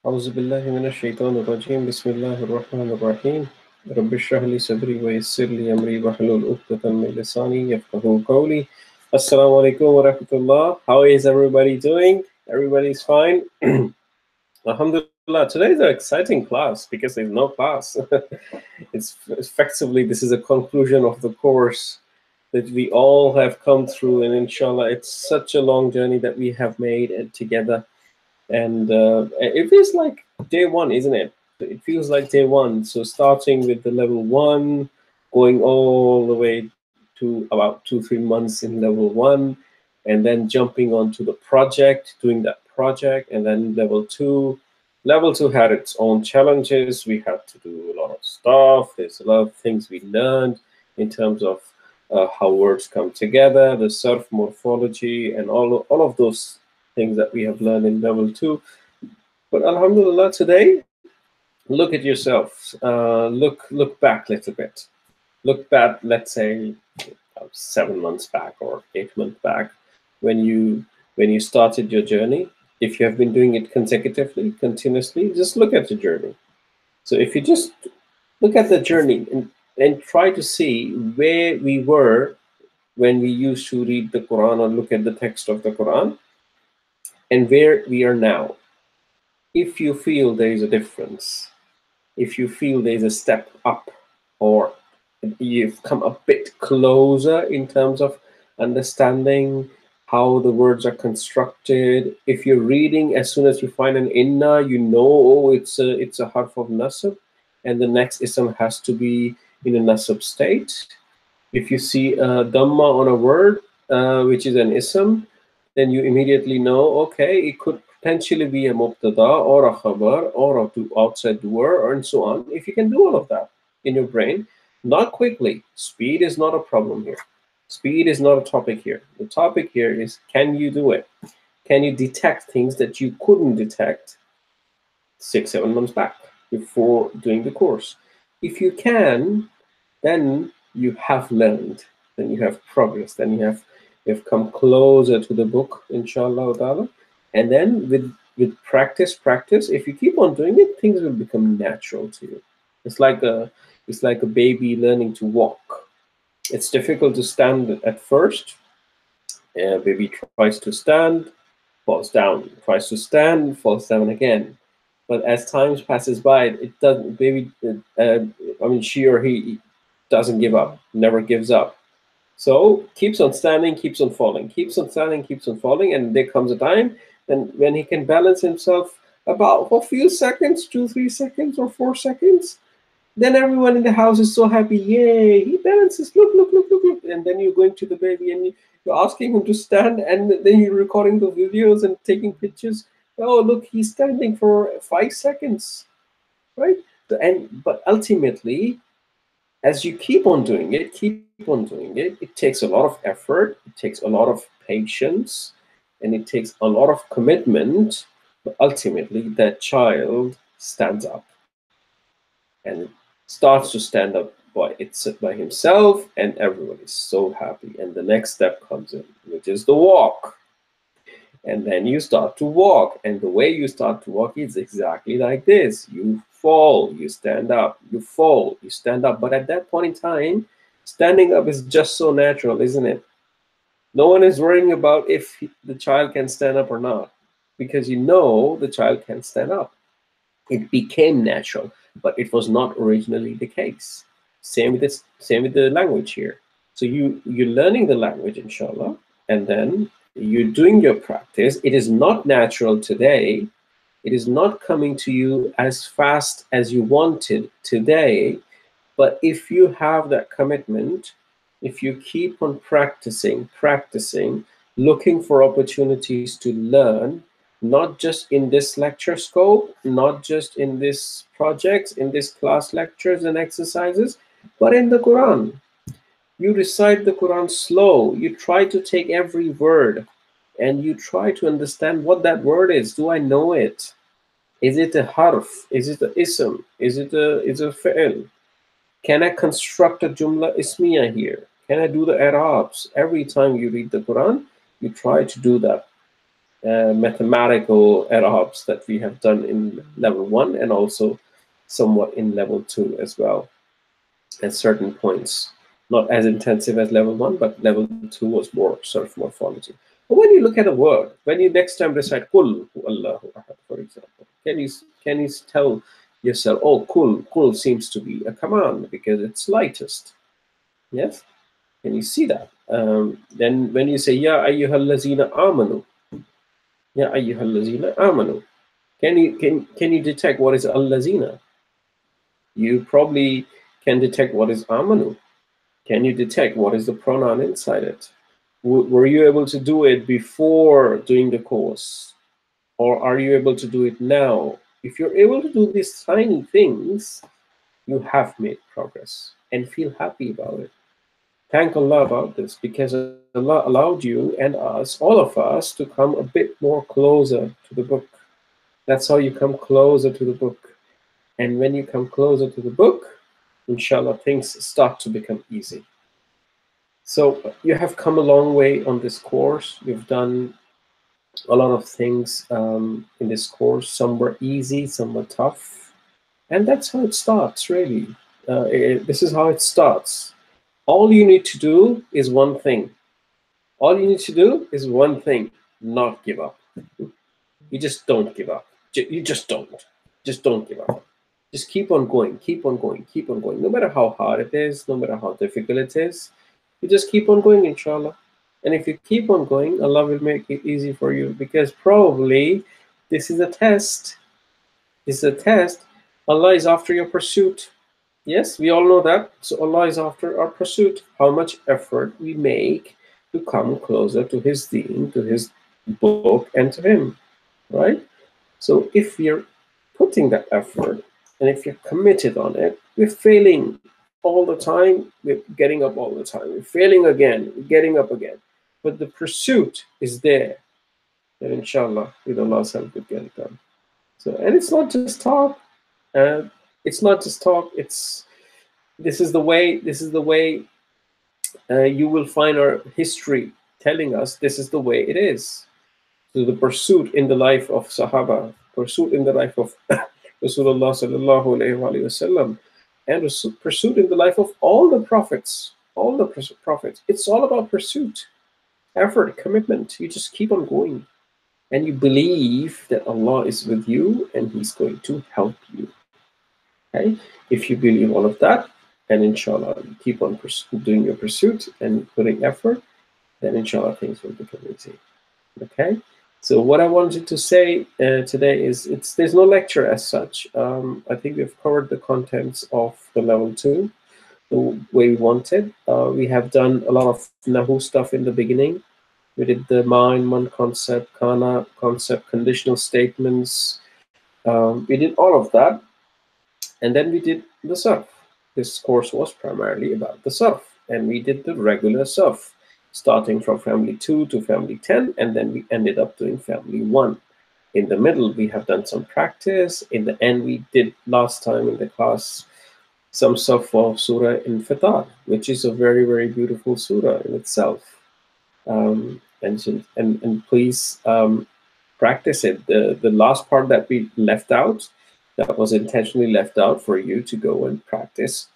أعوذ بالله من الشيطان الرجيم بسم الله الرحمن الرحيم رب اشرح لي صدري ويسر لي أمري واحلل عقدة من لساني يفقهوا قولي. Assalamu alaikum wa rahmatullah. How is everybody doing? Everybody's fine? Alhamdulillah. Today is an exciting class because there's no class. It's effectively, this is a conclusion of the course that we all have come through, and inshallah, it's such a long journey that we have made it together. And it feels like day one, isn't it? It feels like day one. So starting with the level one, going all the way to about 2 3 months in level one, and then jumping onto the project, doing that project, and then level two. Level two had its own challenges. We had to do a lot of stuff. There's a lot of things we learned in terms of how words come together, the surf morphology, and all of those things that we have learned in level two. But Alhamdulillah, today, look at yourself. Look back a little bit. Look back, let's say, 7 months back or 8 months back, when you started your journey. If you have been doing it consecutively, continuously, just look at the journey. So if you just look at the journey and try to see where we were when we used to read the Quran or look at the text of the Quran, and where we are now. If you feel there is a difference, if you feel there's a step up, or you've come a bit closer in terms of understanding how the words are constructed. If you're reading, as soon as you find an inna, you know, oh, it's a harf of nasab, and the next ism has to be in a nasab state. If you see a dhamma on a word, which is an ism, then you immediately know, okay, it could potentially be a mubtada or a khabar or a outside doer, and so on. If you can do all of that in your brain, not quickly. Speed is not a problem here. Speed is not a topic here. The topic here is, can you do it? Can you detect things that you couldn't detect 6 7 months back before doing the course? If you can, then you have learned, then you have progress, then you've come closer to the book, inshallah ta'ala. And then with practice, if you keep on doing it, things will become natural to you. It's like a baby learning to walk. It's difficult to stand at first. Baby tries to stand, falls down, tries to stand, falls down again. But as time passes by, it doesn't. Baby, I mean, she or he doesn't give up, never gives up. So keeps on standing, keeps on falling, keeps on standing, keeps on falling, and there comes a time when he can balance himself about for a few seconds, 2 3 seconds or 4 seconds. Then everyone in the house is so happy, yay, he balances, look. And then you're going to the baby and you're asking him to stand, and then you're recording the videos and taking pictures. Oh, look, he's standing for 5 seconds, right? But ultimately, as you keep on doing it, it takes a lot of effort, it takes a lot of patience, and it takes a lot of commitment. But ultimately, that child stands up and starts to stand up by himself, and everyone is so happy. And the next step comes in, which is the walk. And then you start to walk, and the way you start to walk is exactly like this: you fall, you stand up, you fall, you stand up. But at that point in time, standing up is just so natural, isn't it? No one is worrying about if the child can stand up or not, because you know the child can stand up. It became natural, but it was not originally the case. Same with this, same with the language here. So you're learning the language, inshallah, and then you're doing your practice. It is not natural today. It is not coming to you as fast as you wanted today. But if you have that commitment, if you keep on practicing, looking for opportunities to learn, not just in this lecture scope, not just in this projects, in this class lectures and exercises, but in the Quran. You recite the Quran slow. You try to take every word and you try to understand what that word is. Do I know it? Is it a harf? Is it a ism? Is it a fi'l? Can I construct a jumla ismiya here? Can I do the Arabs? Every time you read the Quran, you try to do that. mathematical Arabs that we have done in level 1 and also somewhat in level 2 as well at certain points. Not as intensive as level 1, but level 2 was more sort of morphology. But when you look at a word, when you next time recite Kul Allahu Ahad, for example, can you tell yourself, oh, Kul seems to be a command because it's lightest. Yes? Can you see that? Then when you say Ya ayyuhal lazina amanu, Ya ayyuhal lazina amanu, can you detect what is al lazina? You probably can detect what is amanu. Can you detect what is the pronoun inside it? Were you able to do it before doing the course? Or are you able to do it now? If you're able to do these tiny things, you have made progress and feel happy about it. Thank Allah about this, because Allah allowed you and us, all of us, to come a bit more closer to the book. That's how you come closer to the book. And when you come closer to the book, inshallah, things start to become easy. So you have come a long way on this course. You've done a lot of things in this course. Some were easy, some were tough. And that's how it starts, really. This is how it starts. All you need to do is one thing. All you need to do is one thing: not give up. You just don't give up. You just don't. Just don't give up. Just keep on going, keep on going, keep on going. No matter how hard it is, no matter how difficult it is, you just keep on going, inshallah. And if you keep on going, Allah will make it easy for you, because probably this is a test. This is a test. Allah is after your pursuit. Yes, we all know that. So Allah is after our pursuit. How much effort we make to come closer to His deen, to His book, and to Him, right? So if you're putting that effort, and if you're committed on it, we're failing all the time, we're getting up all the time, we're failing again, we're getting up again. But the pursuit is there, and inshallah, with Allah's help, we'll get it done. So, and it's not just talk. It's not just talk. This is the way you will find our history telling us this is the way it is. So the pursuit in the life of Sahaba, pursuit in the life of Rasulullah sallallahu alaihi wasallam, and pursuit in the life of all the prophets, It's all about pursuit, effort, commitment. You just keep on going, and you believe that Allah is with you and He's going to help you. Okay, if you believe all of that, and inshallah you keep on doing your pursuit and putting effort, then inshallah things will become easy. Okay. So what I wanted to say today is there's no lecture as such. I think we've covered the contents of the level 2 the way we wanted. We have done a lot of Nahu stuff in the beginning. We did the man concept, kana concept, conditional statements. We did all of that. And then we did the surf. This course was primarily about the surf. And we did the regular surf, starting from family 2 to family 10, and then we ended up doing family 1. In the middle, we have done some practice. In the end, we did last time in the class some surf for Surah Infitar, which is a very, very beautiful surah in itself. And please practice it. The last part that we left out, that was intentionally left out for you to go and practice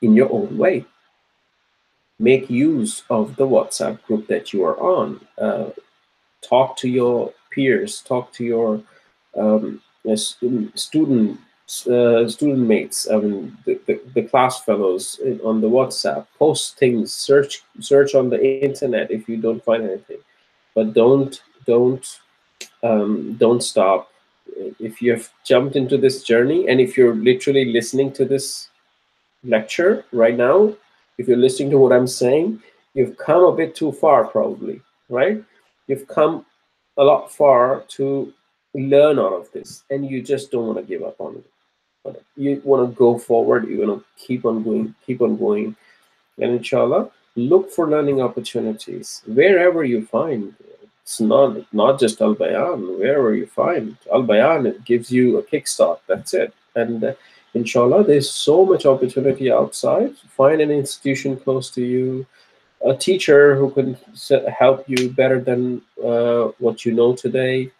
in your own way. Make use of the WhatsApp group that you are on. Talk to your peers. Talk to your student mates. The class fellows on the WhatsApp. Post things. Search on the internet if you don't find anything. But don't stop. If you have jumped into this journey, and if you're literally listening to this lecture right now, if you're listening to what I'm saying, you've come a bit too far, probably, right? You've come a lot far to learn out of this, and you just don't want to give up on it. You want to go forward. You want to keep on going, and inshallah, look for learning opportunities wherever you find. It's not just Albayaan. Wherever you find Albayaan, it gives you a kickstart. That's it. And inshallah, there's so much opportunity outside. Find an institution close to you. a teacher who can help you better than what you know today,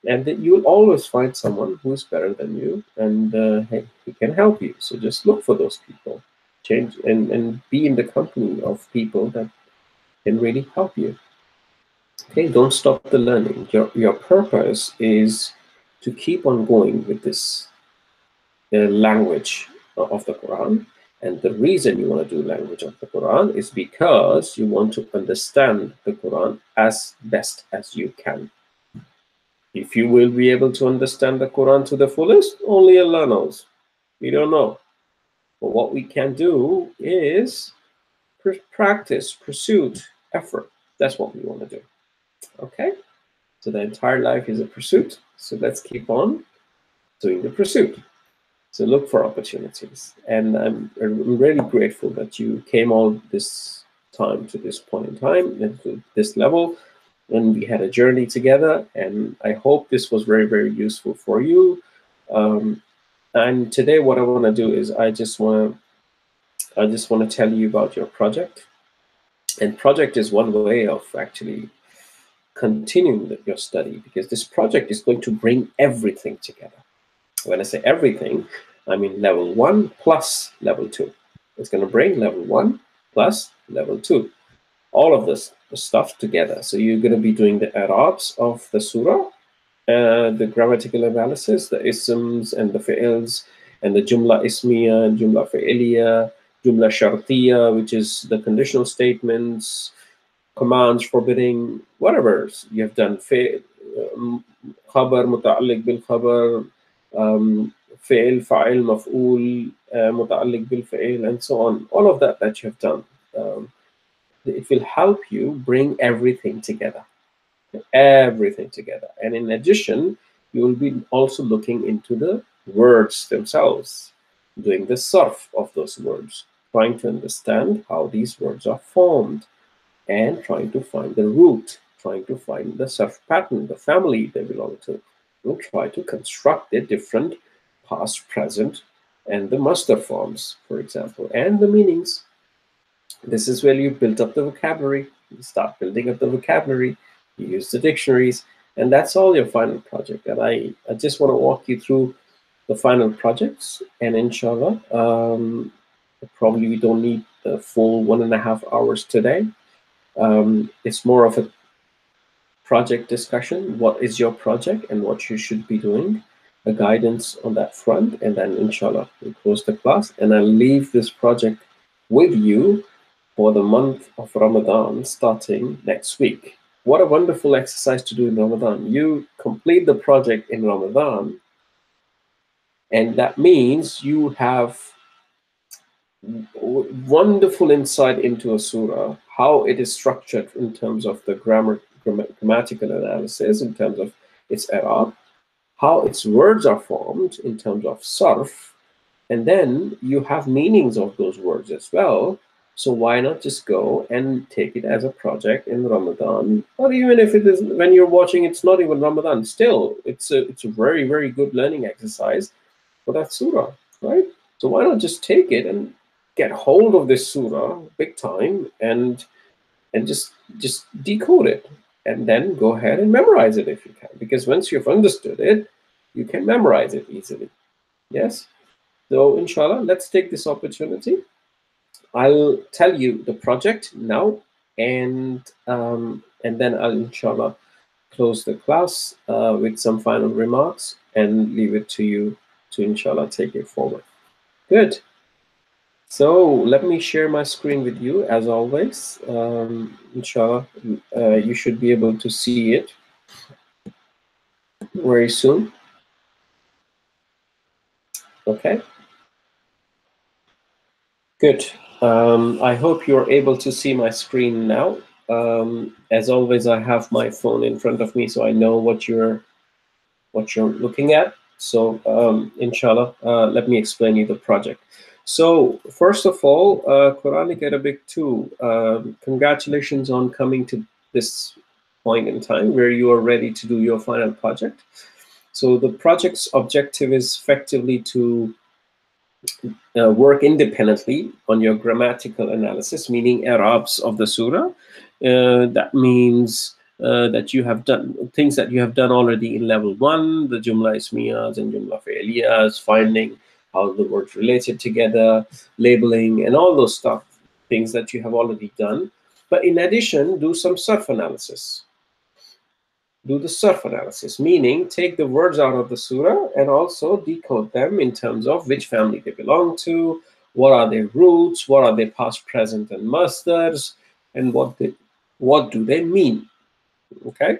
and that you'll always find someone who's better than you, and hey, he can help you. So just look for those people, change, and be in the company of people that can really help you. Okay, don't stop the learning. Your purpose is to keep on going with this language of the Quran. And the reason you want to do language of the Quran is because you want to understand the Quran as best as you can. If you will be able to understand the Quran to the fullest, only Allah knows. We don't know. But what we can do is practice, pursuit, effort. That's what we want to do. Okay? So the entire life is a pursuit. So let's keep on doing the pursuit. So look for opportunities. And I'm really grateful that you came all this time to this point in time and to this level. And we had a journey together. And I hope this was very, very useful for you. And today, what I want to do is I just want to tell you about your project. And project is one way of actually continuing your study, because this project is going to bring everything together. When I say everything, I mean level 1 plus level 2. It's going to bring level 1 plus level 2. All of this stuff together. So you're going to be doing the Arabs of the surah, the grammatical analysis, the isms and the fi'ils, and the jumla ismiya and jumla fi'iliya, jumla shartiya, which is the conditional statements, commands forbidding, whatever you have done, khabar muta'alliq bil khabar, fi'il, fa'il, maf'ul, muta'alliq bil fi'il, and so on. All of that you have done. It will help you bring everything together. Everything together. And in addition, you will be also looking into the words themselves, doing the sarf of those words, trying to understand how these words are formed, and trying to find the root, trying to find the sarf pattern, the family they belong to. We'll try to construct the different past, present, and the master forms, for example, and the meanings. This is where you build up the vocabulary. You start building up the vocabulary. You use the dictionaries, and that's all your final project. And I just want to walk you through the final projects, and inshallah, probably we don't need the full 1.5 hours today. It's more of a project discussion. What is your project and what you should be doing? A guidance on that front, and then inshallah we'll close the class, and I'll leave this project with you for the month of Ramadan starting next week. What a wonderful exercise to do in Ramadan. You complete the project in Ramadan, and that means you have wonderful insight into a surah, how it is structured in terms of the grammatical analysis, in terms of its Arab, how its words are formed in terms of sarf, and then you have meanings of those words as well. So why not just go and take it as a project in Ramadan, or even if it is when you're watching, it's not even Ramadan. Still, it's a very, very good learning exercise for that surah, right? So why not just take it and get hold of this surah big time, and just decode it, and then go ahead and memorize it if you can, because once you've understood it, you can memorize it easily. Yes. So inshallah, let's take this opportunity. I'll tell you the project now, and then I'll inshallah close the class with some final remarks and leave it to you to inshallah take it forward. Good. So let me share my screen with you as always. Inshallah, you should be able to see it very soon. Okay. Good. I hope you're able to see my screen now. As always, I have my phone in front of me, so I know what you're looking at. So inshallah, let me explain you the project. So first of all, Quranic Arabic 2, congratulations on coming to this point in time where you are ready to do your final project. So the project's objective is effectively to work independently on your grammatical analysis, meaning Arabs of the surah. That means that you have done things that you have done already in level 1, the Jumla Ismiyas and Jumla Fi'liyas, finding how the words related together, labeling, and all those stuff, things that you have already done. But in addition, do some surf analysis. Do the surf analysis, meaning take the words out of the surah and also decode them in terms of which family they belong to, what are their roots, what are their past, present, and masters, and what do they mean. Okay,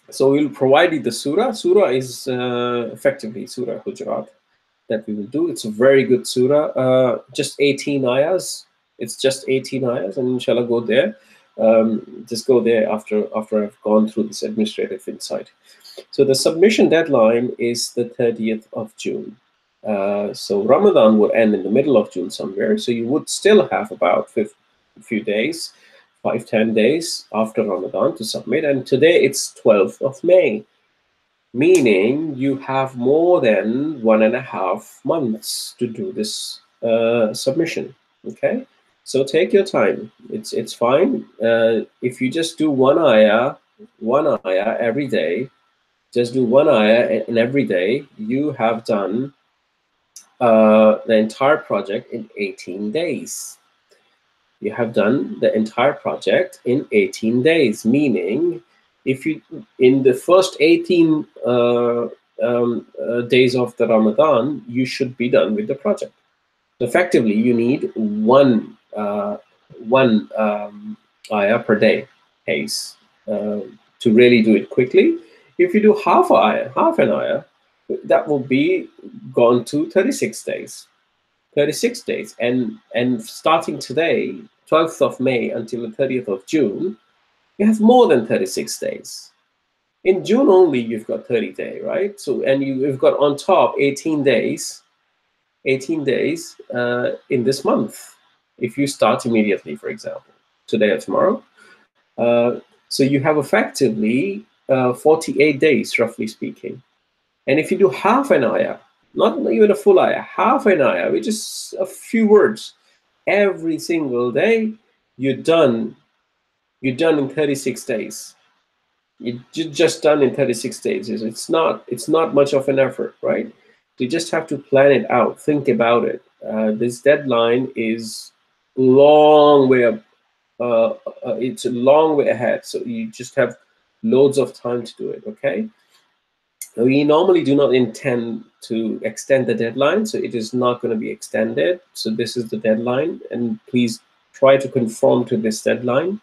so we'll provide you the surah. Surah is effectively Surah Hujurat that we will do. It's a very good surah, just 18 ayahs. It's just 18 ayahs, and inshallah go there. Just go there after I've gone through this administrative insight. So the submission deadline is the 30th of June. So Ramadan will end in the middle of June somewhere. So you would still have about a few days, 5-10 days after Ramadan to submit. And today it's 12th of May, meaning you have more than 1.5 months to do this submission. Okay, so take your time. It's fine. If you just do one ayah every day, just do one ayah in every day, you have done the entire project in 18 days. You have done the entire project in 18 days, meaning if you, in the first 18 days of the Ramadan, you should be done with the project. So effectively, you need one ayah per day pace to really do it quickly. If you do half an ayah, that will be gone to 36 days. 36 days, and starting today, 12th of May until the 30th of June, you have more than 36 days. In June only, you've got 30 days, right? So, and you've got on top 18 days in this month, if you start immediately, for example, today or tomorrow. So you have effectively 48 days, roughly speaking. And if you do half an ayah, not even a full ayah, half an ayah, which is a few words, every single day, you're done. You're done in 36 days. You're just done in 36 days. It's not much of an effort, right? You just have to plan it out, think about it. This deadline is long way up. It's a long way ahead, so you just have loads of time to do it. Okay. We normally do not intend to extend the deadline, so it is not going to be extended. So this is the deadline, and please try to conform to this deadline.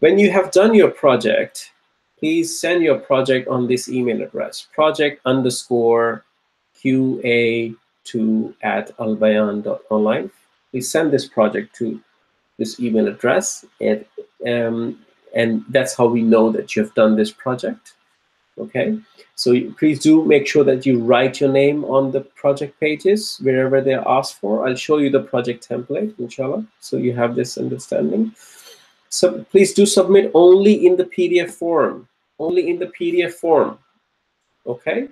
When you have done your project, please send your project on this email address, project_QA2@Albayaan.Online. Please send this project to this email address, and that's how we know that you have done this project. Okay, so please do make sure that you write your name on the project pages wherever they're asked for. I'll show you the project template, inshallah, so you have this understanding. So please do submit only in the PDF form, only in the PDF form. Okay,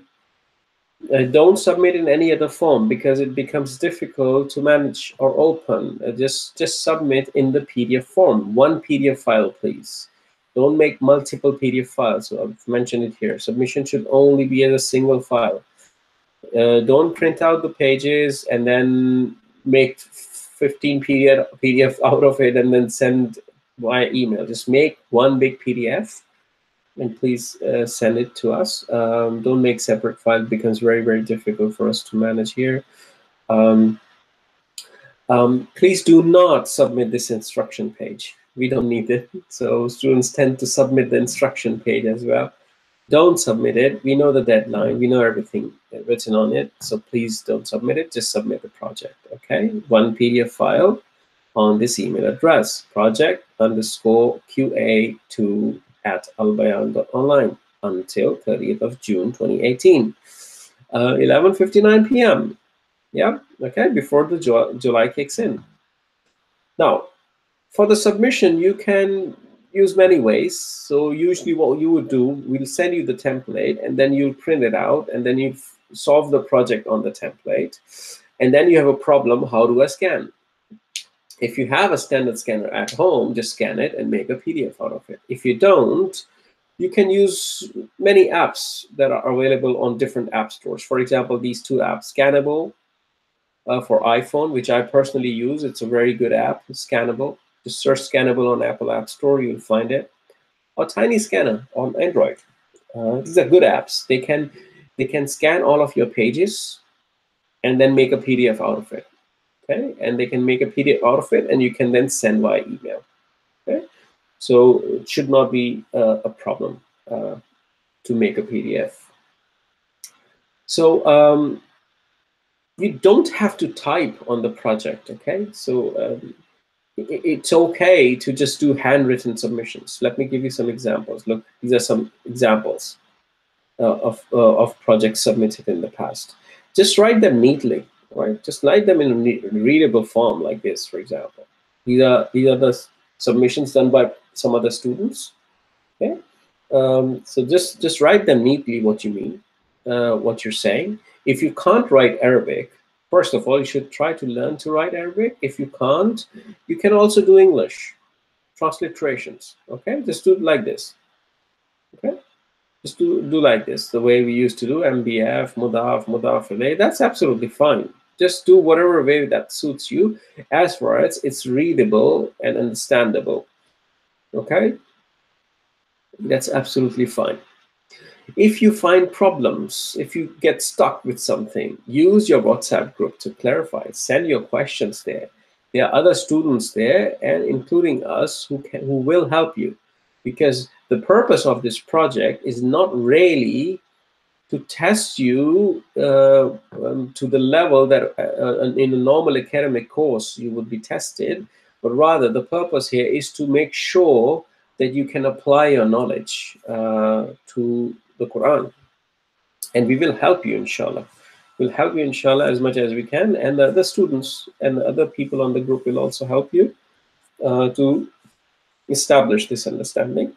don't submit in any other form because it becomes difficult to manage or open. Just submit in the PDF form, one PDF file, please. Don't make multiple PDF files. So I've mentioned it here. Submission should only be as a single file. Don't print out the pages and then make 15 PDF out of it and then send via email. Just make one big PDF and please send it to us. Don't make separate files. It becomes very, very difficult for us to manage here. Please do not submit this instruction page. We don't need it. So students tend to submit the instruction page as well. Don't submit it. We know the deadline. We know everything written on it. So please don't submit it. Just submit the project. Okay, one PDF file on this email address, project_QA2@Albayaan.Online until 30th of June 2018, 11:59 p.m. Yeah, okay, before the July kicks in. Now, for the submission, you can use many ways. So usually what you would do, we'll send you the template and then you print it out and then you solve the project on the template. And then you have a problem, how do I scan? If you have a standard scanner at home, just scan it and make a PDF out of it. If you don't, you can use many apps that are available on different app stores. For example, these two apps, Scannable for iPhone, which I personally use. It's a very good app, Scannable. Just search Scannable on Apple App Store, you'll find it. Or Tiny Scanner on Android. These are good apps. They can scan all of your pages and then make a PDF out of it. Okay, and they can make a PDF out of it, and you can then send via email. Okay, so it should not be a problem to make a PDF. So you don't have to type on the project. Okay, so it's okay to just do handwritten submissions. Let me give you some examples. Look, these are some examples of projects submitted in the past. Just write them neatly, right? Just write them in a readable form like this, for example. These are the submissions done by some other students. Okay, so just write them neatly what you mean, what you're saying. If you can't write Arabic, first of all, you should try to learn to write Arabic. If you can't, you can also do English transliterations. Okay, just do it like this. Okay. Just do like this, the way we used to do MBF, Mudaf, Mudaf ilayh. That's absolutely fine. Just do whatever way that suits you, as far as it's readable and understandable. Okay? That's absolutely fine. If you find problems, if you get stuck with something, use your WhatsApp group to clarify. Send your questions there. There are other students there, and including us, who will help you. Because the purpose of this project is not really to test you to the level that in a normal academic course you would be tested, but rather the purpose here is to make sure that you can apply your knowledge to the Quran. And we will help you, inshallah. We'll help you, inshallah, as much as we can. And the students and the other people on the group will also help you to establish this understanding.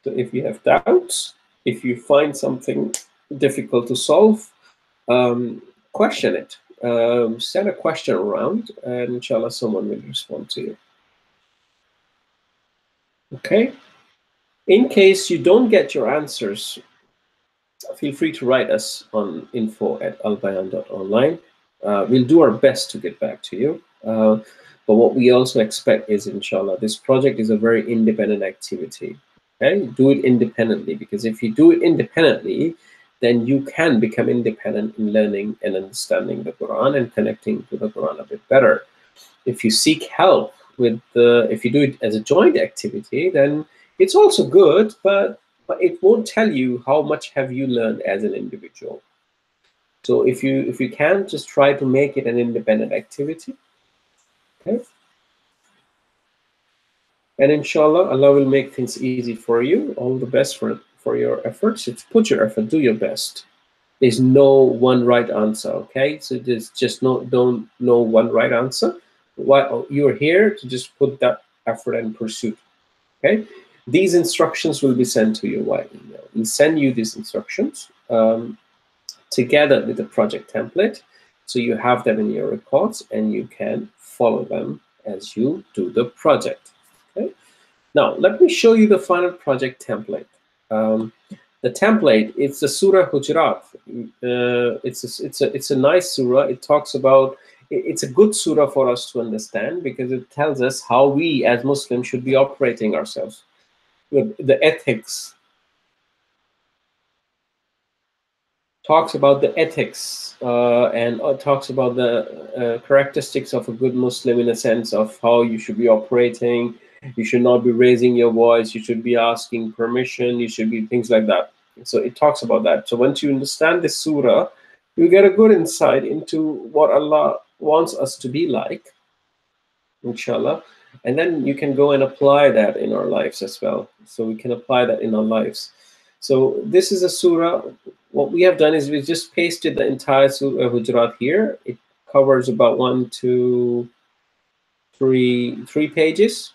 So if you have doubts, if you find something difficult to solve, question it. Send a question around, and inshallah, someone will respond to you. Okay? In case you don't get your answers, feel free to write us on info@Albayaan.Online. We'll do our best to get back to you. But what we also expect is, inshallah, this project is a very independent activity. Okay, do it independently, because if you do it independently, then you can become independent in learning and understanding the Quran and connecting to the Quran a bit better. If you seek help with if you do it as a joint activity, then it's also good, but it won't tell you how much have you learned as an individual. So if you can, just try to make it an independent activity. Okay. And inshallah, Allah will make things easy for you. All the best for your efforts. It's put your effort, do your best. There's no one right answer, okay? So there's just no one right answer. While you're here to just put that effort and pursuit, okay? These instructions will be sent to you via email. We'll send you these instructions together with the project template, so you have them in your records and you can follow them as you do the project. Okay. Now let me show you the final project template. The template, it's the Surah Hujurat. It's a nice surah. It talks about, it's a good surah for us to understand, because it tells us how we as Muslims should be operating ourselves. The ethics, talks about the ethics and talks about the characteristics of a good Muslim, in a sense of how you should be operating. You should not be raising your voice. You should be asking permission. You should be things like that. So it talks about that. So once you understand this surah, you get a good insight into what Allah wants us to be like, inshallah. And then you can go and apply that in our lives as well. So we can apply that in our lives. So this is a surah. What we have done is we just pasted the entire Surah Hujurat here. It covers about 1, 2, 3 pages,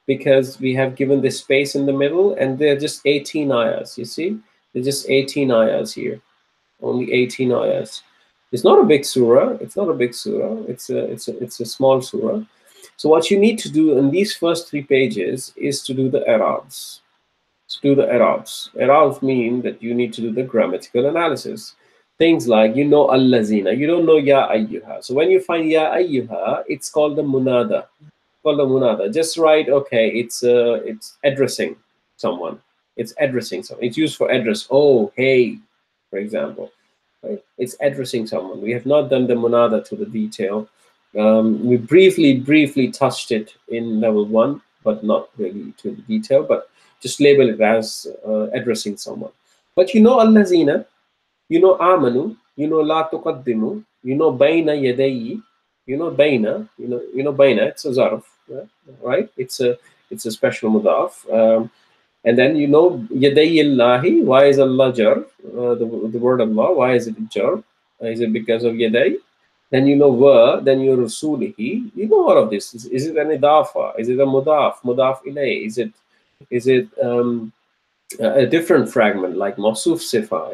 because we have given this space in the middle, and they're just 18 ayahs. You see, they're just 18 ayahs here, only 18 ayahs. It's not a big surah. It's not a big surah. It's a small surah. So what you need to do in these first 3 pages is to do the Arabs. To do the Arabs. Arabs mean that you need to do the grammatical analysis. Things like, you know, allazina, you don't know ya ayyuha. So when you find ya ayyuha, it's called the munada. Called the munada. Just write, okay, it's addressing someone. It's addressing someone. It's used for address. Oh, hey, for example. Right? It's addressing someone. We have not done the munada to the detail. We briefly touched it in level 1, but not really to the detail. But just label it as addressing someone. But you know allazina, you know amanu, you know la tuqaddimu, you know baina yadayi, you know baina, you know baina. It's a zarf, right? It's a special mudaf. And then you know yadayillahi. Why is Allah jar? The word Allah. Why is it jar? Is it because of yaday? Then you know wa. Then you rasulihi. You know all of this. Is it an idafa? Is it a mudaf ilay? Is it a different fragment like mawsuf sifa?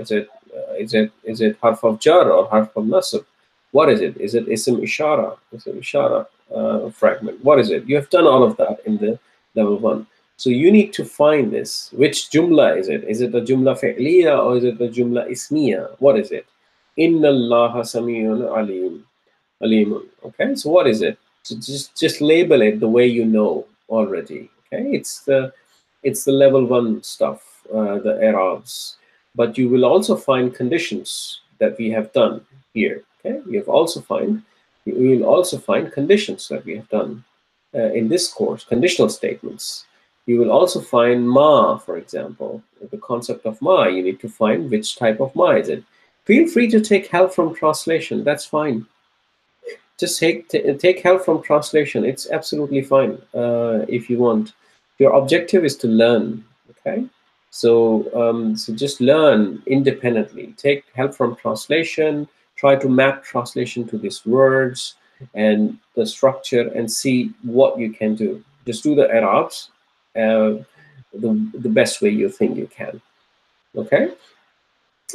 Is it harf of jar or harf of nasb? What is it? Is it ism ishara? Ism ishara fragment? What is it? You have done all of that in the level 1. So you need to find this. Which jumla is it? Is it a jumla fi'liya or is it a jumla ismiya? What is it? Inna allaha samiyun alimun. Okay, so what is it? So just label it the way you know already. Okay, it's the level 1 stuff, the Arabs. But you will also find conditions that we have done here. Okay, you will also find conditions that we have done in this course, conditional statements. You will also find ma, for example, the concept of ma. You need to find which type of ma is it. Feel free to take help from translation. That's fine. Just take help from translation. It's absolutely fine if you want. Your objective is to learn. Okay, so just learn independently. Take help from translation. Try to map translation to these words and the structure, and see what you can do. Just do the Arabs the best way you think you can. Okay,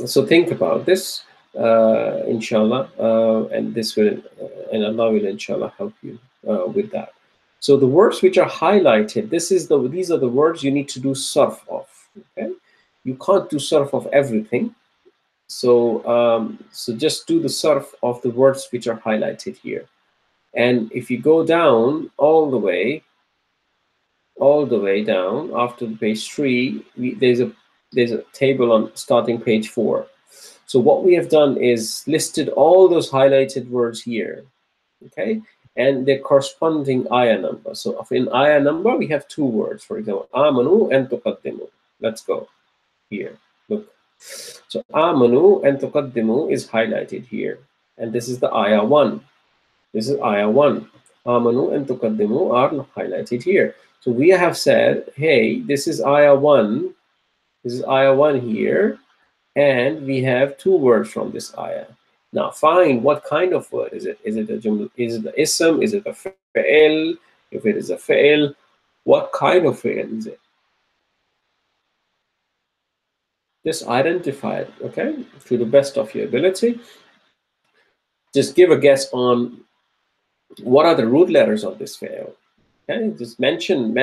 so think about this, inshallah, and this will, and Allah will inshallah help you with that. So the words which are highlighted, these are the words you need to do sarf of. Okay, you can't do sarf of everything, so just do the sarf of the words which are highlighted here. And if you go down all the way down after page 3, there's a table on starting page 4. So what we have done is listed all those highlighted words here, okay, and their corresponding ayah number. So in ayah number we have 2 words, for example, amanu and tuqaddimu. Let's go here. Look. So amanu and tuqaddimu is highlighted here, and this is the ayah 1. This is ayah 1. Amanu and tuqaddimu are highlighted here. So we have said, hey, this is ayah 1. This is ayah 1 here, and we have 2 words from this ayah. Now find what kind of word is it. Is it a jumla? Is it the ism? Is it a fi'il? If it is a fi'il, what kind of fi'il is it? Just identify it, okay, to the best of your ability. Just give a guess on what are the root letters of this fi'il. Okay, just mention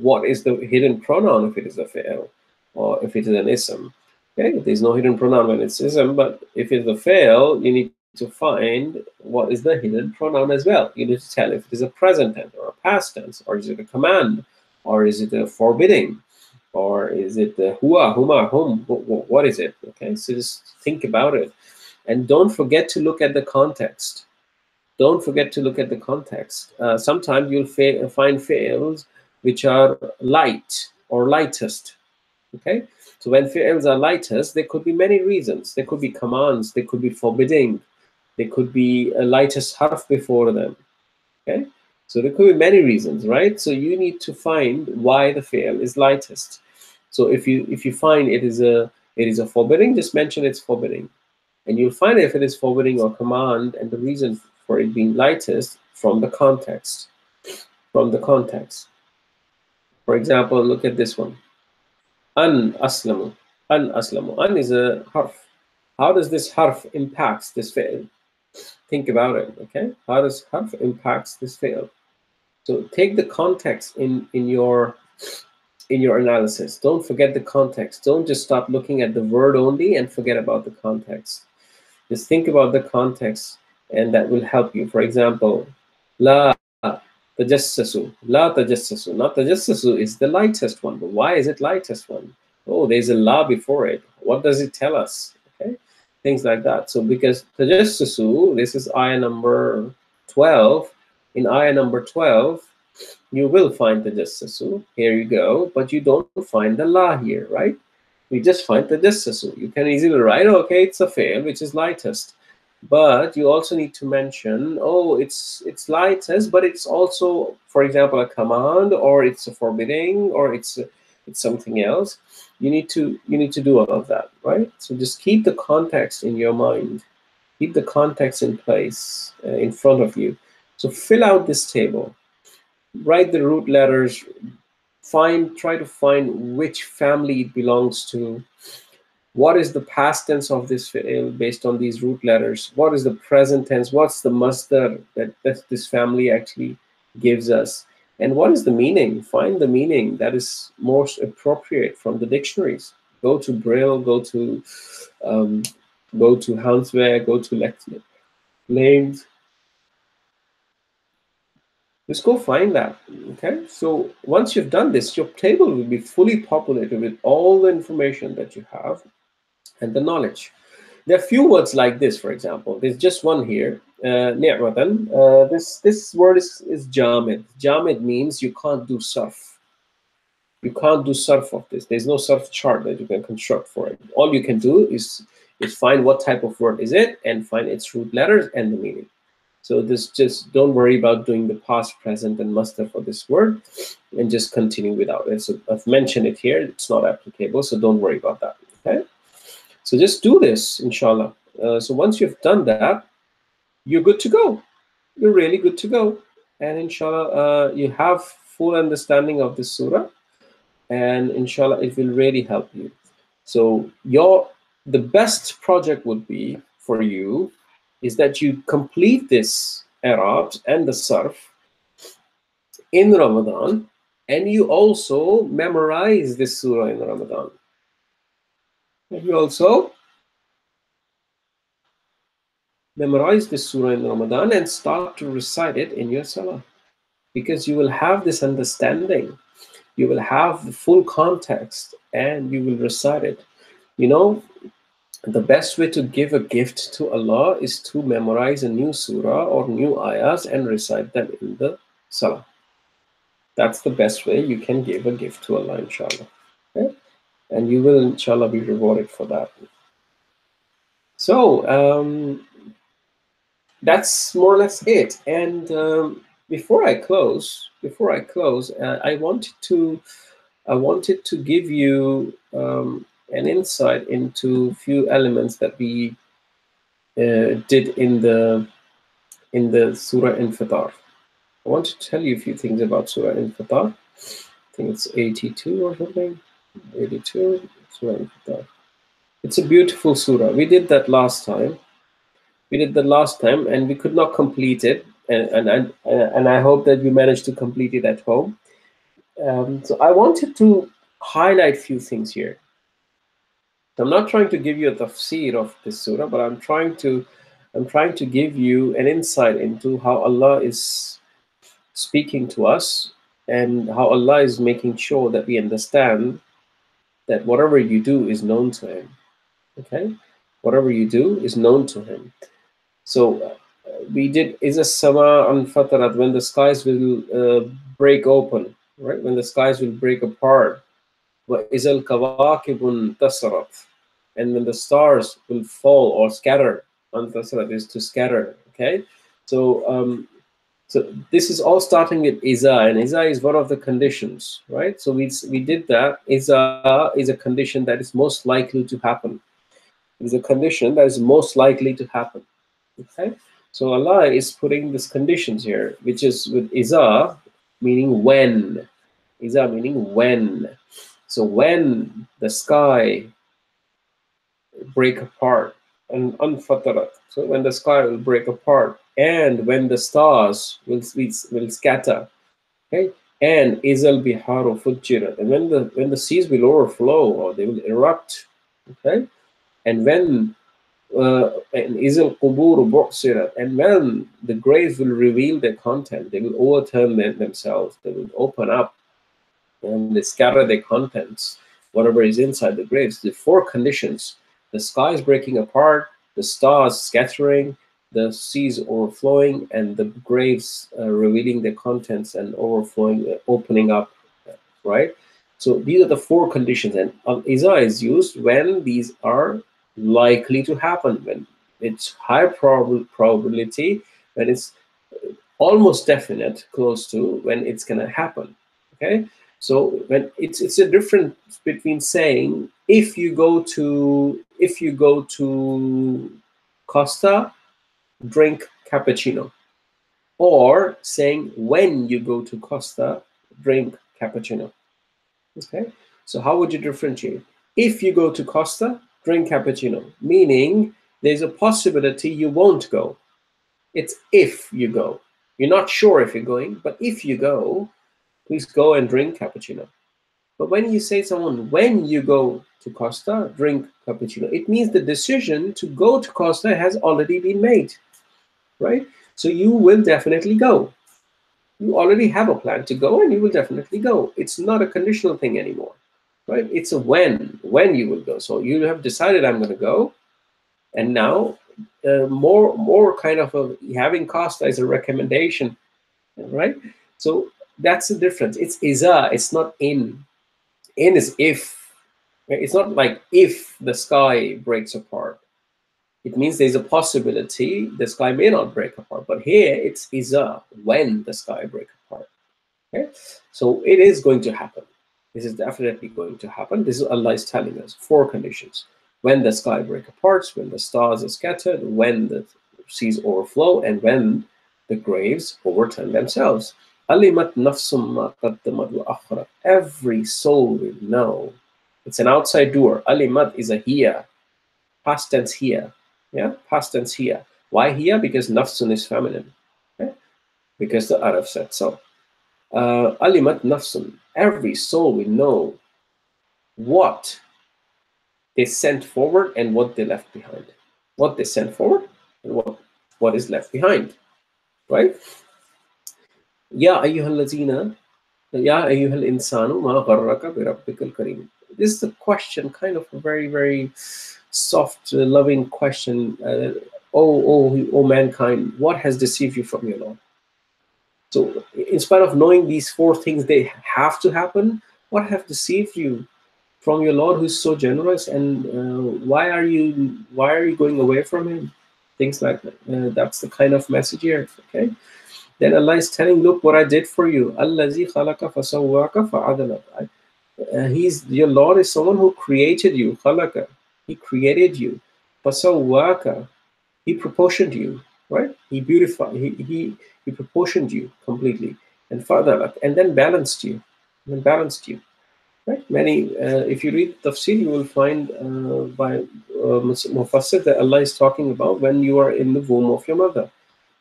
what is the hidden pronoun if it is a fi'il, or if it is an ism. Okay, there's no hidden pronoun when it's ism, but if it's a fi'il, you need to find what is the hidden pronoun as well. You need to tell if it is a present tense or a past tense, or is it a command, or is it a forbidding, or is it the hua, huma, hum? What is it? Okay, so just think about it, and don't forget to look at the context. Don't forget to look at the context. Sometimes you'll find fi'ils which are light or lightest. Okay, so when fi'ils are lightest, there could be many reasons. There could be commands, there could be forbidding, there could be a lightest harf before them. Okay, so there could be many reasons, right? So you need to find why the fi'il is lightest. So if you find it is a forbidding, just mention it's forbidding, and you'll find if it is forbidding or command and the reason for it being lightest from the context. From the context. For example, look at this one. An aslamu. An aslamu. An is a harf. how does this harf impacts this fi'l? Think about it, okay? How does harf impacts this fi'l? So take the context in your analysis. Don't forget the context. Don't just stop looking at the word only and forget about the context. Just think about the context, and that will help you. For example, la tajassasu. La tajassasu. Not tajassasu is the lightest one. But why is it lightest one? Oh, there's a la before it. What does it tell us? Okay, things like that. So because tajassasu, this is ayah number 12. In ayah number 12, you will find tajassasu. Here you go. But you don't find the la here, right? We just find tajassasu. You can easily write, okay, it's a fail, which is lightest. But you also need to mention, oh, it's lightest, but it's also, for example, a command, or it's a forbidding, or it's something else. You need to do all of that, right? So just keep the context in your mind. Keep the context in place in front of you. So fill out this table. Write the root letters. Try to find which family it belongs to. What is the past tense of this fi'il based on these root letters? What is the present tense? What's the masdar that this family actually gives us? And what is the meaning? Find the meaning that is most appropriate from the dictionaries. Go to Brill, go to Hansweg, go to Lanes. Just go find that, okay? So once you've done this, your table will be fully populated with all the information that you have and the knowledge. There are few words like this, for example. There's just one here, ni'matan. This word is jamid. Jamid means you can't do sarf. You can't do sarf of this. There's no sarf chart that you can construct for it. All you can do is find what type of word is it and find its root letters and the meaning. So just don't worry about doing the past, present, and masdar for this word, and just continue without it. So I've mentioned it here. It's not applicable, so don't worry about that. Okay. So just do this, inshallah. So once you've done that, you're good to go. You're really good to go, and inshallah, you have full understanding of this surah, and inshallah, it will really help you. So the best project would be for you is that you complete this Arab and the Sarf in Ramadan, and you also memorize this surah in Ramadan. And you also memorize this surah in Ramadan and start to recite it in your salah, because you will have this understanding, you will have the full context, and you will recite it. You know, the best way to give a gift to Allah is to memorize a new surah or new ayahs and recite them in the salah. That's the best way you can give a gift to Allah, inshallah. Okay? And you will, inshallah, be rewarded for that. So that's more or less it. And before I close, I wanted to give you an insight into a few elements that we did in the Surah Infitar. I want to tell you a few things about Surah Infitar. I think it's 82 or something. 82, Surah Infitar. It's a beautiful surah. We did that last time. And we could not complete it. And I hope that you managed to complete it at home. So I wanted to highlight a few things here. I'm not trying to give you a tafsir of this surah, but I'm trying to give you an insight into how Allah is speaking to us, and how Allah is making sure that we understand that whatever you do is known to Him. Okay, whatever you do is known to Him. So we did Iza sama an fatarat, when the skies will break open, right? When the skies will break apart. Wa izal kawakibun tasarat, and when the stars will fall or scatter. An tasarat is to scatter. Okay, so so this is all starting with Iza, and Iza is one of the conditions, right? So we did that. Iza is a condition that is most likely to happen. It is a condition that is most likely to happen. Okay, so Allah is putting these conditions here, which is with Iza, meaning when. Iza meaning when. So when the sky break apart, and unfatarat. So when the sky will break apart, and when the stars will scatter. Okay, and izal biharu fujirat, and when the seas will overflow or they will erupt. Okay, and when and izal quburu bu'sirat, and when the graves will reveal their content, they will overturn themselves, they will open up and they scatter their contents, whatever is inside the graves. The four conditions: the sky is breaking apart, the stars scattering, the seas overflowing, and the graves revealing their contents and overflowing, opening up, right? So these are the four conditions, and al-iza is used when these are likely to happen, when it's high probability, when it's almost definite, close to when it's going to happen. Okay, so when it's a difference between saying if you go to Costa, drink cappuccino, or saying when you go to Costa, drink cappuccino. Okay, so how would you differentiate? If you go to Costa, drink cappuccino, meaning there's a possibility you won't go. It's if you go. You're not sure if you're going, but if you go, please go and drink cappuccino. But when you say someone, when you go to Costa, drink cappuccino, it means the decision to go to Costa has already been made, right? So you will definitely go. You already have a plan to go, and you will definitely go. It's not a conditional thing anymore, right? It's a when you will go. So you have decided, I'm going to go, and now more kind of having Costa as a recommendation, right? So that's the difference. It's iza, it's not in. In is if. It's not like if the sky breaks apart. It means there's a possibility the sky may not break apart. But here it's iza, when the sky breaks apart. Okay? So it is going to happen. This is definitely going to happen. This is Allah is telling us four conditions: when the sky breaks apart, when the stars are scattered, when the seas overflow, and when the graves overturn themselves. Alimat nafsum ma qaddamat wa akhrat. Every soul will know. It's an outside doer. Alimat is a here, past tense here. Yeah, past tense here. Why here? Because nafsun is feminine. Okay? Because the Arab said so. Alimat nafsun. Every soul will know what they sent forward and what they left behind. What they sent forward and what is left behind. Right? Ya ayyuhallazina, ya ayyuhal insanu ma gharraka bi rabbikal kareem. This is a question, kind of a very, very soft, loving question. Oh mankind, what has deceived you from your Lord? So in spite of knowing these four things, they have to happen. What have deceived you from your Lord, who's so generous, and why are you going away from him? Things like that. That's the kind of message here. Okay. Then Allah is telling, look what I did for you. Allazi khalaka fasawwaka fa'adalak. Your Lord is someone who created you. Khalaka. He created you. Fasawwaka. He proportioned you, right? He beautified. He proportioned you completely, and fa'adalak, and then balanced you. Right? Many, if you read tafsir, you will find by Mufassir that Allah is talking about when you are in the womb of your mother.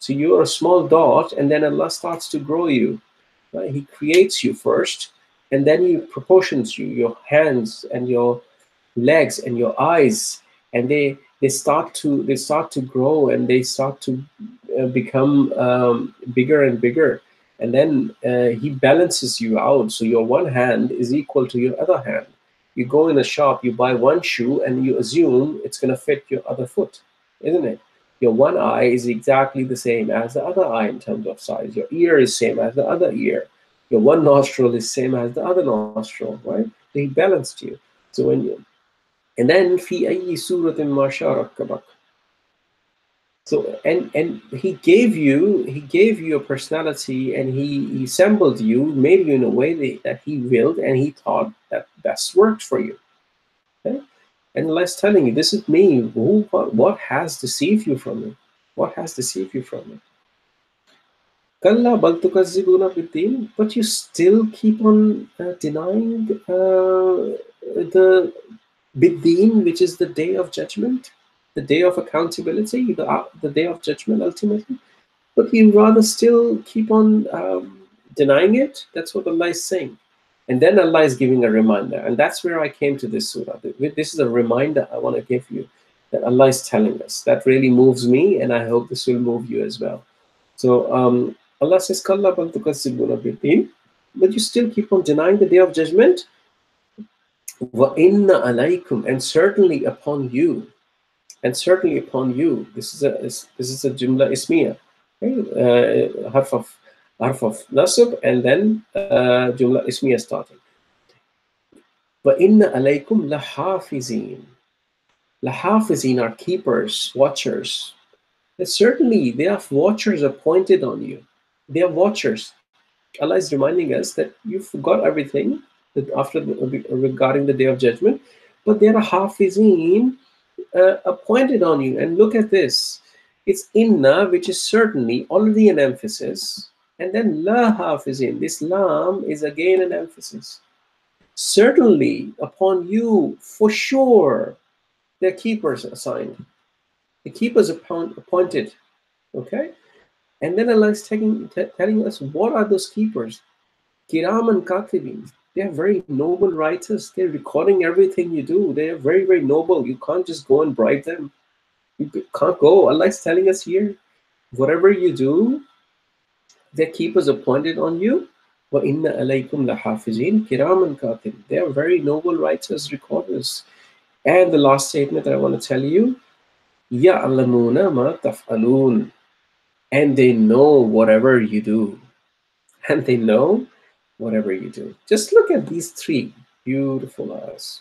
So you are a small dot, and then Allah starts to grow you. Right? He creates you first, and then He proportions you, your hands and your legs and your eyes, and they start to grow, and they start to become bigger and bigger. And then He balances you out. So your one hand is equal to your other hand. You go in a shop, you buy one shoe, and you assume it's going to fit your other foot, isn't it? Your one eye is exactly the same as the other eye in terms of size. Your ear is same as the other ear. Your one nostril is same as the other nostril, right? He balanced you. So when you, and then fi ayyi suratin ma sharakabak. So and he gave you a personality, and he assembled you, made you in a way that he willed, and he thought that best worked for you. Okay? And Allah is telling you, this is me. What has deceived you from me? What has deceived you from me? Kalla bal tukazzibuna bid-din, but you still keep on denying the bid-din, which is the day of judgment, the day of accountability, the day of judgment ultimately, but you rather still keep on denying it. That's what Allah is saying. And then Allah is giving a reminder. And that's where I came to this surah. This is a reminder I want to give you that Allah is telling us. That really moves me, and I hope this will move you as well. So Allah says, "Kalla bal tukazzibuna bid-din," but you still keep on denying the day of judgment. Wa inna alaykum, and certainly upon you, This is a jumla ismiya, okay? Harf of nasb, and then jumla ismiya starting. Wa inna alaykum lahafizin. Lahafizin are keepers, watchers. And certainly they are watchers appointed on you. They are watchers. Allah is reminding us that you forgot everything regarding the day of judgment, but there are hafizin appointed on you. And look at this. It's inna, which is certainly already an emphasis, and then la hafizin. This lam is again an emphasis. Certainly upon you, for sure, there are keepers assigned. The keepers appointed. Okay? And then Allah is telling us, what are those keepers? Kiraman katibin. They are very noble writers. They're recording everything you do. They are very, very noble. You can't just go and bribe them. You can't go. Allah is telling us here, whatever you do, their keepers appointed on you. Wa inna alaykum lahafizin kiraman katibin. They are very noble writers, recorders. And the last statement that I want to tell you, ya'lamuna ma taf'alun. And they know whatever you do. And they know whatever you do. Just look at these three beautiful eyes.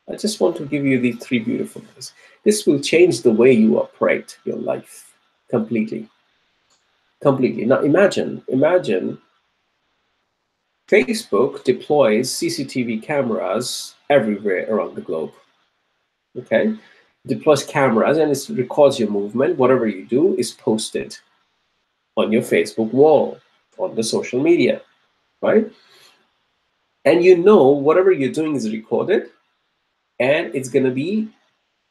I just want to give you these three beautiful eyes. This will change the way you operate your life completely. Completely. Now imagine Facebook deploys CCTV cameras everywhere around the globe. Okay? Deploys cameras and it records your movement. Whatever you do is posted on your Facebook wall, on the social media, right? And you know whatever you're doing is recorded and it's going to be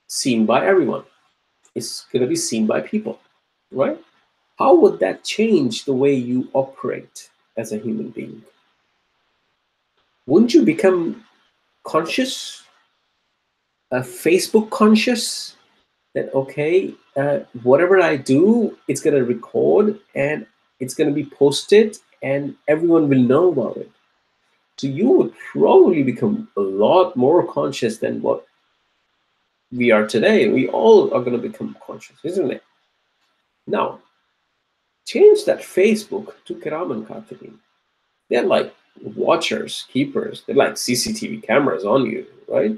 seen by everyone. It's going to be seen by people, right? How would that change the way you operate as a human being? Wouldn't you become conscious, Facebook conscious, that okay, whatever I do, it's going to record and it's going to be posted and everyone will know about it. So you would probably become a lot more conscious than what we are today. We all are going to become conscious, isn't it? Now, change that Facebook to Kiraman Katibin. They're like watchers, keepers. They're like CCTV cameras on you, right?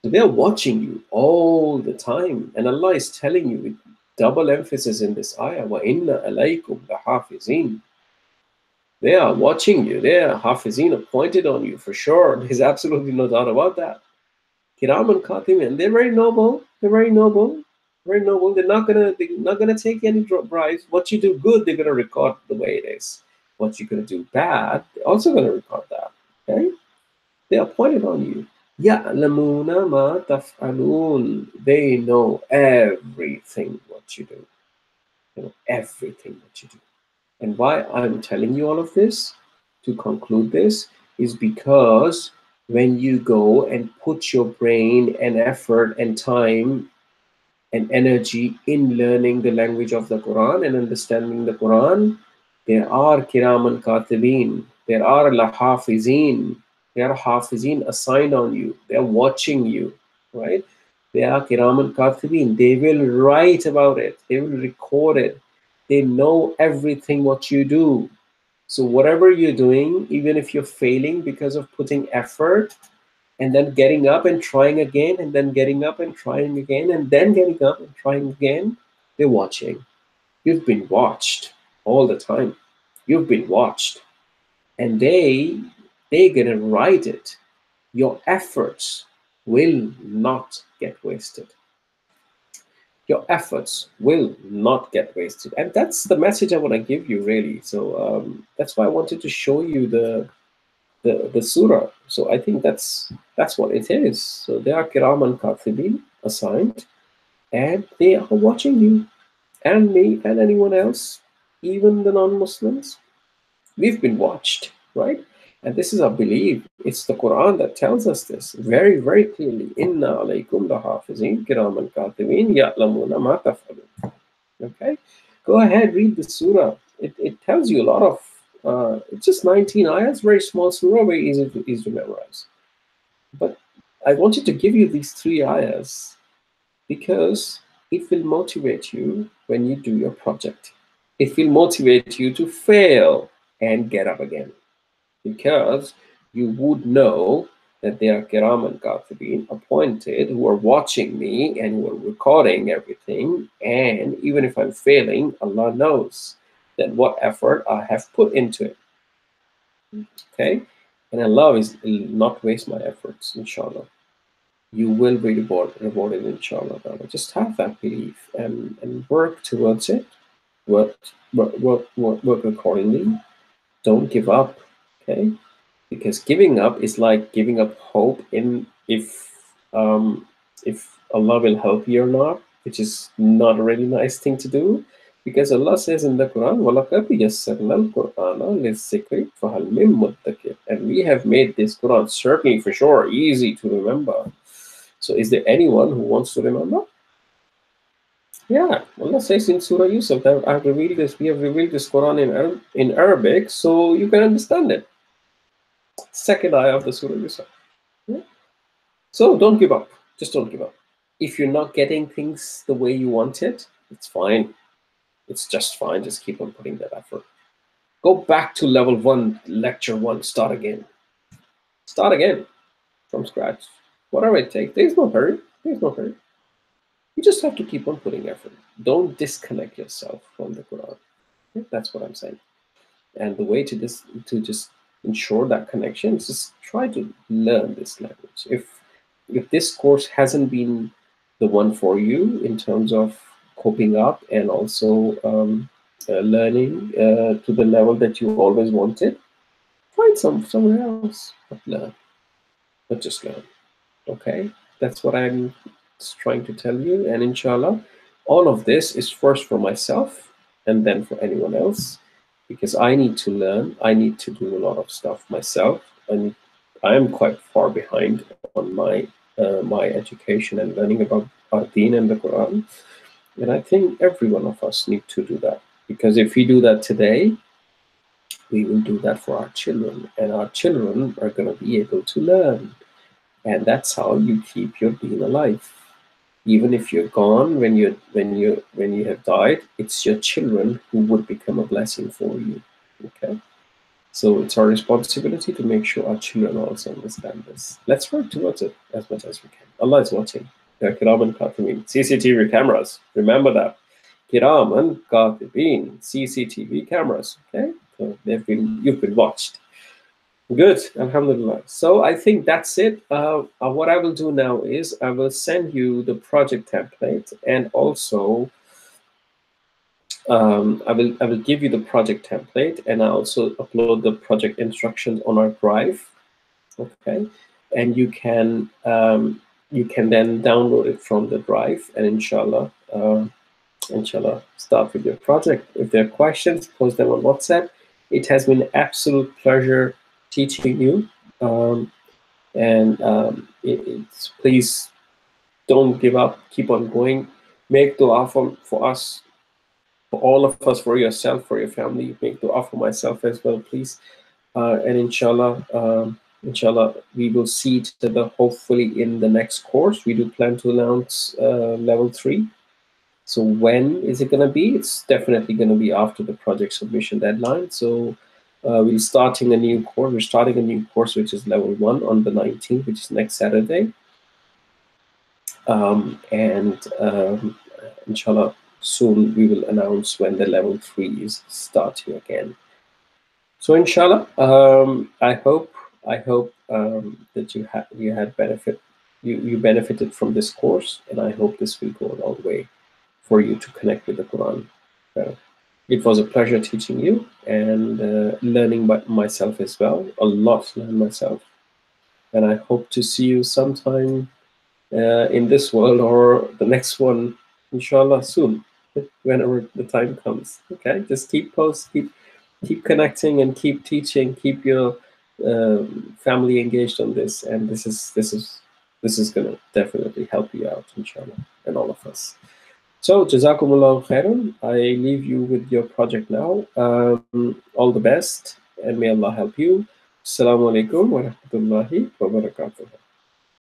So they're watching you all the time. And Allah is telling you with double emphasis in this ayah, wa inna alaykum lahafizin. They are watching you. They are hafizin appointed on you for sure. There's absolutely no doubt about that. Kiraman Katibin. They're very noble. They're very noble. Very noble. They're not gonna take any bribes. What you do good, they're gonna record the way it is. What you're gonna do bad, they're also gonna record that. Okay? They are appointed on you. Ya'lamuna ma taf'alun. They know everything what you do. They know everything what you do. And why I'm telling you all of this, to conclude this, is because when you go and put your brain and effort and time and energy in learning the language of the Quran and understanding the Quran, there are kiraman katibin, there are lahafizin, there are hafizin assigned on you, they're watching you, right? They are kiraman katibin, they will write about it, they will record it, they know everything what you do. So whatever you're doing, even if you're failing because of putting effort, and then getting up and trying again, and then getting up and trying again, and then getting up and trying again, they're watching. You've been watched all the time. You've been watched. And they're gonna write it. Your efforts will not get wasted. Your efforts will not get wasted. And that's the message I want to give you, really. So that's why I wanted to show you the surah. So I think that's what it is. So there are kiraman katibin assigned, and they are watching you and me and anyone else, even the non-Muslims. We've been watched, right? And this is our belief. It's the Quran that tells us this very, very clearly. Inna alaykum lahafizin kiraman katibin ya'lamuna ma taf'alun. Okay? Go ahead, read the surah. It tells you a lot of, it's just 19 ayahs, very small surah, very easy to memorize. But I wanted to give you these 3 ayahs because it will motivate you when you do your project. It will motivate you to fail and get up again, because you would know that there are kiram and katibin appointed who are watching me and who are recording everything. And even if I'm failing, Allah knows that what effort I have put into it. Okay? And Allah will not waste my efforts, inshallah. You will be rewarded, inshallah. Just have that belief and work towards it. Work accordingly. Don't give up. Okay? Because giving up is like giving up hope in if Allah will help you or not, which is not a really nice thing to do, because Allah says in the Quran, وَلَقَدْ يَسَّرْنَا الْقُرْآنَ لِلذِّكْرِ فَهَلْ مِن مُدَّكِرٍ, and we have made this Quran certainly for sure easy to remember. So is there anyone who wants to remember? Yeah, Allah says in Surah Yusuf that we have revealed this Quran in Arabic so you can understand it. Second ayah of the Surah Yusuf. Yeah? So don't give up. Just don't give up. If you're not getting things the way you want it, it's fine. It's just fine. Just keep on putting that effort. Go back to level 1, lecture 1. Start again. Start again from scratch. Whatever it takes. There's no hurry. There's no hurry. You just have to keep on putting effort. Don't disconnect yourself from the Quran. That's what I'm saying. And the way to just ensure that connection is just try to learn this language. If this course hasn't been the one for you in terms of coping up and also learning to the level that you always wanted, find somewhere else, but learn, but just learn. Okay, that's what I'm trying to tell you. And inshallah, all of this is first for myself and then for anyone else, because I need to learn. I need to do a lot of stuff myself, and I am quite far behind on my education and learning about our Deen and the Quran. And I think every one of us need to do that, because if we do that today, we will do that for our children, and our children are going to be able to learn. And that's how you keep your Deen alive. Even if you're gone, when you have died, it's your children who would become a blessing for you. Okay, so it's our responsibility to make sure our children also understand this. Let's work towards it as much as we can. Allah is watching. There are kiraman katibin, CCTV cameras. Remember that. Kiraman katibin, CCTV cameras. Okay, so you've been watched. Good, alhamdulillah. So I think that's it. What I will do now is I will send you the project template, and also I will give you the project template, and I also upload the project instructions on our drive. Okay, and you can then download it from the drive, and inshallah start with your project. If there are questions, post them on WhatsApp. It has been an absolute pleasure teaching you, please don't give up. Keep on going. Make dua for us, for all of us, for yourself, for your family. Make dua for myself as well, please. And inshallah, we will see each other hopefully in the next course. We do plan to announce level 3. So when is it going to be? It's definitely going to be after the project submission deadline. So we're starting a new course. We're starting a new course, which is level 1 on the 19th, which is next Saturday. Inshallah, soon we will announce when the level 3 is starting again. So inshallah, I hope that you had benefit. You benefited from this course, and I hope this will go a long way for you to connect with the Quran. It was a pleasure teaching you and learning by myself as well. A lot to learn myself, and I hope to see you sometime in this world or the next one inshallah soon, whenever the time comes. Okay, just keep keep connecting and keep teaching, keep your family engaged on this, and this is gonna definitely help you out, inshallah, and all of us. So, Jazakumullah khairan. I leave you with your project now. All the best, and may Allah help you. Assalamu alaikum wa rahmatullahi wa barakatuh.